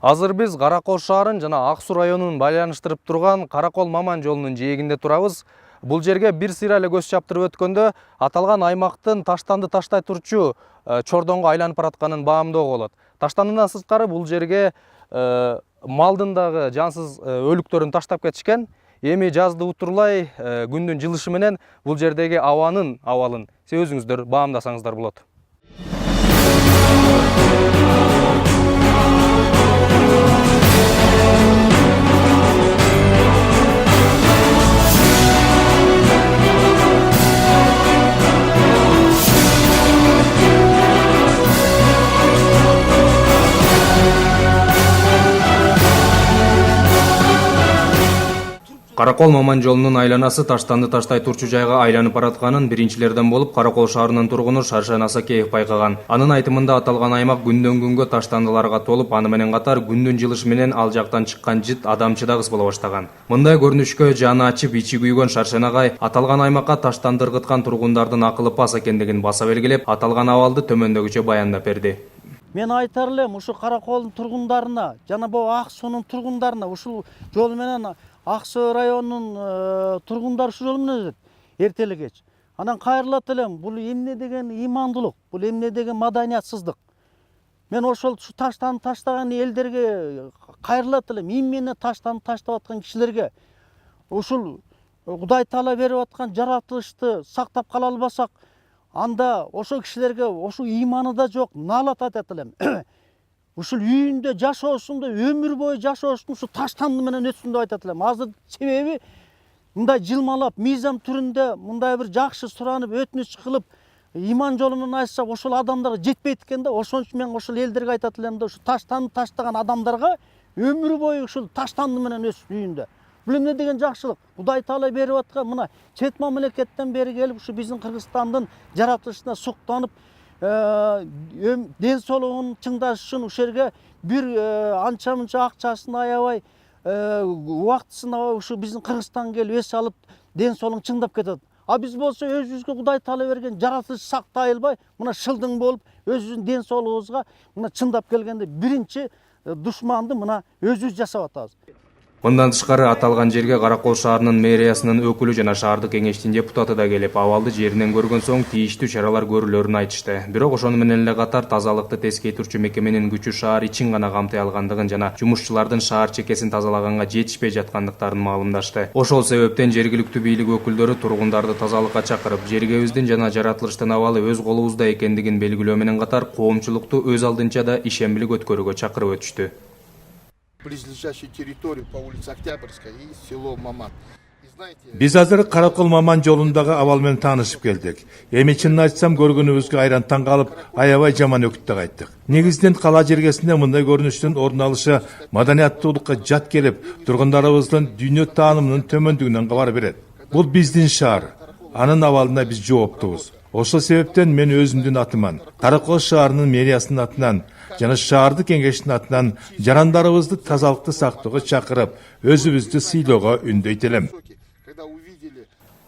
Азыр биз Каракол шаарын жана Ак Суу районун байланыштырып турган Каракол-Маман жолунун жээгинде турабыз. Бул жерге бир сыйра эле көз чаптырып өткөндө аталган аймактын Таштанды таштай турчу чордонго айланып баратканын баамдоого болот. Таштандыдан сырткары бул жерге малдын дагы жансыз өлүктөрүн таштап кетишкен. Эми жазды утурлай күндүн жылышы менен бул жердеги абанын абалын өзүңүздөр баамдасаңыздар болот. Каракол-Маман жолунун айланасы Таштанды таштай турчу жайга айланып баратканын биринчилерден болуп Каракол шаарынын тургуну Шаршан Асакеев байкаган. Анын айтымында аталган аймак күндөн күнгө таштандыларга толуп, аны менен катар күндүн жылышы менен ал жактан чыккан жыт адамчыдагыс боло баштаган. Мындай көрүнүшкө жаны ачып, ичи күйгөн Шаршан агай аталган аймакка таштанды ыргыткан тургундардын акылы пас экендигин баса белгилеп, аталган абалды төмөндөгүчө баяндап берди. Мен айтар элем, ушу Караколдун тургундарына, жана бу Ак Суунун тургундарына, ушул жол менен Ак Суу районунун тургундары ушул жол менен өтөт, эртели кеч. Анан кайрылат элем, бул эмне деген имандуулук, бул эмне деген маданиятсыздык. Мен ошол таштан таштаган элдерге кайрылат элем, эмне таштан таштап аткан кишилерге, ушул Кудай Таала берип аткан жаратылышты сактап кала албасак, анда ошол кишилерге ошол иманы да жок, налат айтат элем. Ушул үйүндө жашоосун да өмүр бою жашоосун ушу таштанды менен өтсүн деп айтат элем. Азыр себеби мындай жылмалап, мыйзам түрүндө мындай бир жакшы суранып, өтүнүч кылып, иман жолу менен айтсак, ошол адамдарга жетпейт экен да. Ошон үчүн мен ошол элдерге айтат элем да, ушу таштанды таштаган адамдарга өмүр бою ушул таштанды менен өссүн үйүндө. Бул эмне деген жакшылык? Кудай Таала берип аткан мына чет мамлекеттен бери келип, ушу биздин Кыргызстандын жаратылышына суктанып, ден соолугун чыңдаш үчүн ушул жерге бир анча мынча акчасын аябай, убактысын аябай ушу биздин Кыргызстанга келип эс алып, ден соолугун чыңдап кетет. А биз болсо өзүбүзгө Кудай Таала берген жаратылыш сактай албай, мына шылдың болуп, өзүбүздүн ден соолугубузга мына чындап келгенде биринчи душманды мына өзүбүз жасап атабыз. Мындан тышкары аталган жерге Каракол шаарынын мэриясынын өкүлү жана шаардык кеңештин депутаты да келип, абалды жеринен көргөн соң тийиштүү чаралар көрүлөрүн айтышты. Бирок ошону менен эле катар тазалыкты тескей турчу мекеменин күчү шаар ичин гана камтый алгандыгын жана жумушчулардын шаар чекесин тазалаганга жетишпей жаткандыктарын маалымдашты. Ошол себептен жергиликтүү бийлик өкүлдөрү тургундарды тазалыкка чакырып, жергебиздин жана жаратылыштын абалы өз колубузда экендигин белгилөө менен катар коомчулукту өз алдынча да ишембилик өткөрүүгө чакырып өтүштү. Близлежащей территории по улице Октябрьская и село Маман. Биз азыр Каракол-Маман жолундагы абал менен таанышып келдик. Эми чынын айтсам, көргөнүбүзгө айран таң калып, аябай жаман өкүттө кайттык. Негизинен кала жергесинде мындай көрүнүштүн орун алышы маданияттуулукка жат келип, тургундарыбыздын дүйнө таанымынын төмөндүгүнөн кабар берет. Бул биздин шаар, анын абалына биз жооптубуз. Ошол себептен мен өзүмдүн атыман, Каракол шаарынын мэриясынын атынан жана шаардык кеңештин атынан жарандарыбызды тазалыкты сактоого чакырып, өзүбүздү сыйлоого үндөйт элем.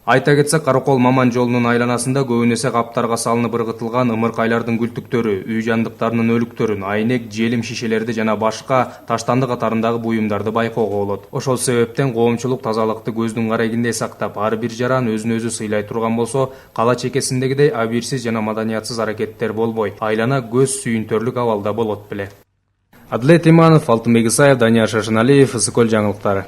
Айта кетсек, Каракол-Маман жолунун айланасында көбүн эсе каптарга салынып ыргытылган ымыркайлардын күлтүктөрү, үй жандыктарынын өлүктөрүн, айнек, желим шишелерди жана башка таштанды катарындагы буюмдарды байкоого болот. Ошол себептен коомчулук тазалыкты көздүн карайгиндей сактап, ар бир жаран өзүн өзү сыйлай турган болсо, кала чекесиндегидей абийирсиз жана маданиятсыз аракеттер болбой, айлана көз сүйүнтөрлүк абалда болот беле. Адлет Иманов, Алтынбек Исаев, Данияр Шашыналиев, Ысыкөл жаңылыктары.